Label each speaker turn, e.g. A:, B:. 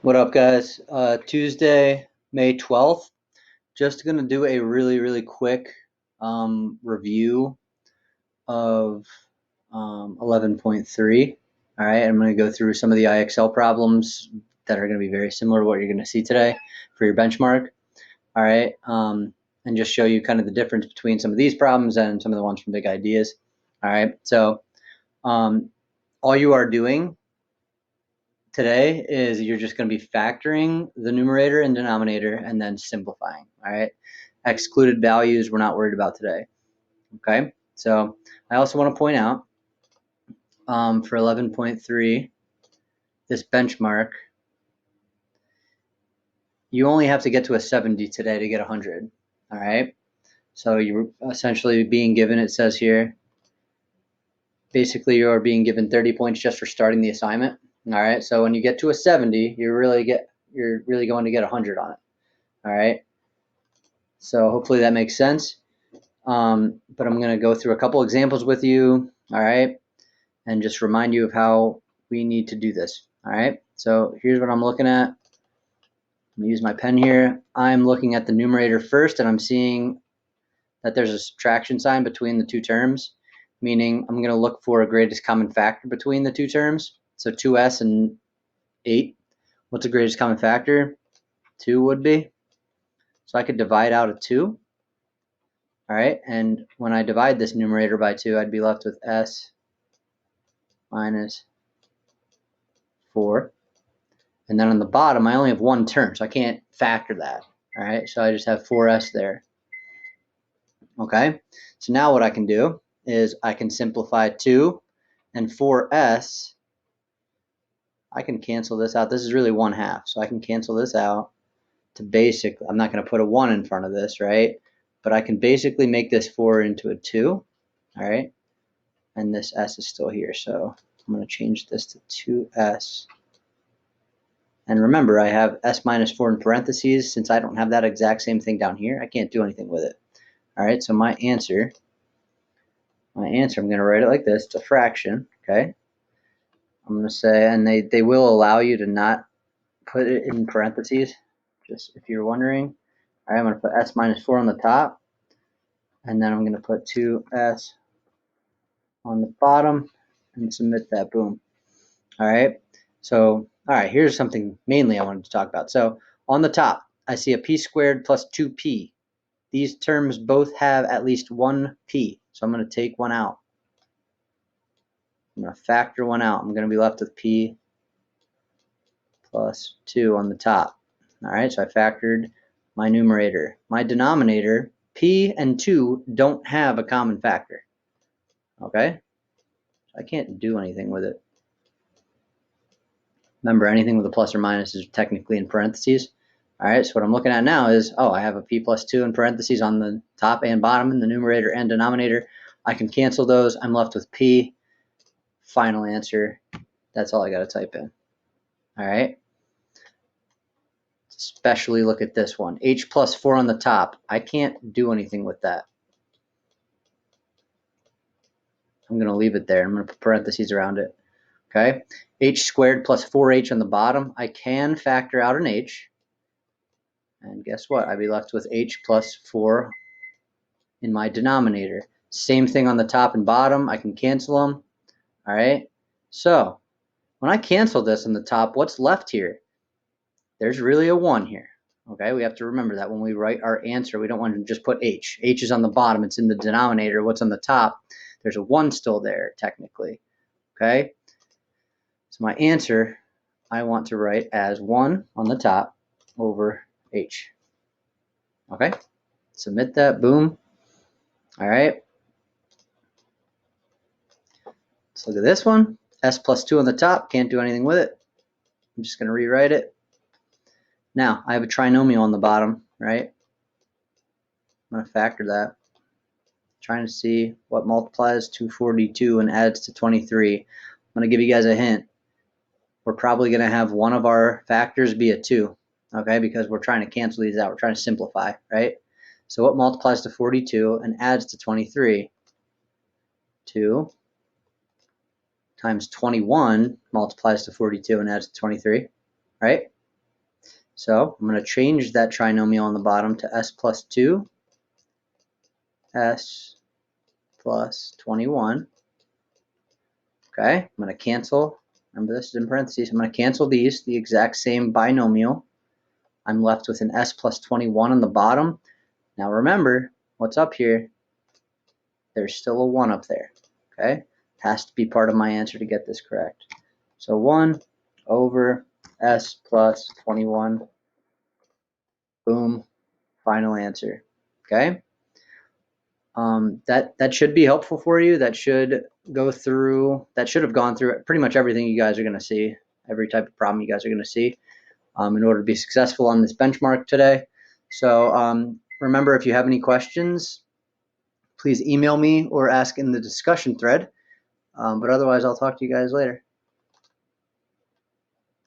A: What up, guys? Tuesday, May 12th. Just going to do a really quick review of 11.3. All right, I'm going to go through some of the IXL problems that are going to be very similar to what you're going to see today for your benchmark. All right, and just show you kind of the difference between some of these problems and some of the ones from Big Ideas. All right, so all you are doing today is you're just going to be factoring the numerator and denominator and then simplifying. All right. Excluded values we're not worried about today. Okay. So I also want to point out for 11.3, this benchmark, you only have to get to a 70 today to get 100. All right. So you're essentially being given, it says here, basically you're being given 30 points just for starting the assignment. All right. So when you get to a 70, you're really going to get 100 on it. All right. So hopefully that makes sense. But I'm going to go through a couple examples with you, all right, and just remind you of how we need to do this, all right? So here's what I'm looking at. I'm going to use my pen here. I'm looking at the numerator first, and I'm seeing that there's a subtraction sign between the two terms, meaning I'm going to look for a greatest common factor between the two terms. So 2s and 8. What's the greatest common factor? 2 would be. So I could divide out a 2. All right, and when I divide this numerator by 2, I'd be left with s minus 4. And then on the bottom, I only have one term, so I can't factor that. All right, so I just have 4s there. Okay, so now what I can do is I can simplify 2 and 4s. I can cancel this out. This is really 1/2, so I can cancel this out to basically, I'm not going to put a 1 in front of this, right? But I can basically make this 4 into a 2, all right? And this s is still here, so I'm going to change this to 2s. And remember, I have s minus 4 in parentheses. Since I don't have that exact same thing down here, I can't do anything with it. All right, so my answer, I'm going to write it like this. It's a fraction, okay? I'm going to say, and they will allow you to not put it in parentheses, just if you're wondering. All right, I'm going to put s minus 4 on the top, and then I'm going to put 2s on the bottom and submit that, boom. All right, so, all right, here's something mainly I wanted to talk about. So on the top, I see a p squared plus 2p. These terms both have at least one p, so I'm going to take one out. I'm going to factor one out. I'm going to be left with p plus 2 on the top. All right, so I factored my numerator. My denominator, p and 2 don't have a common factor. Okay, I can't do anything with it. Remember, anything with a plus or minus is technically in parentheses. All right, so what I'm looking at now is, oh, I have a p plus 2 in parentheses on the top and bottom in the numerator and denominator. I can cancel those. I'm left with p. Final answer. That's all I got to type in. All right. Especially look at this one. H plus 4 on the top. I can't do anything with that. I'm going to leave it there. I'm going to put parentheses around it. Okay. H squared plus 4h on the bottom. I can factor out an h. And guess what? I'd be left with h plus 4 in my denominator. Same thing on the top and bottom. I can cancel them. All right. So when I cancel this on the top, what's left here? There's really a 1 here. Okay, we have to remember that when we write our answer, we don't want to just put h. H is on the bottom. It's in the denominator. What's on the top? There's a 1 still there, technically. Okay, so my answer, I want to write as 1 on the top over h. Okay, submit that. Boom. All right. Let's look at this one. S plus 2 on the top. Can't do anything with it. I'm just going to rewrite it. Now, I have a trinomial on the bottom, right? I'm going to factor that. Trying to see what multiplies to 42 and adds to 23. I'm going to give you guys a hint. We're probably going to have one of our factors be a 2, okay, because we're trying to cancel these out. We're trying to simplify, right? So what multiplies to 42 and adds to 23? 2 times 21 multiplies to 42 and adds to 23, right? So I'm going to change that trinomial on the bottom to s plus 2, s plus 21. Okay, I'm going to cancel. Remember, this is in parentheses. I'm going to cancel these, the exact same binomial. I'm left with an s plus 21 on the bottom. Now remember, what's up here? There's still a 1 up there. Okay, has to be part of my answer to get this correct. So 1 over s plus 21. Boom, final answer. Okay. That should be helpful for you. That should have gone through pretty much everything you guys are going to see, every type of problem you guys are going to see in order to be successful on this benchmark today. So remember, if you have any questions, please email me or ask in the discussion thread. But otherwise, I'll talk to you guys later.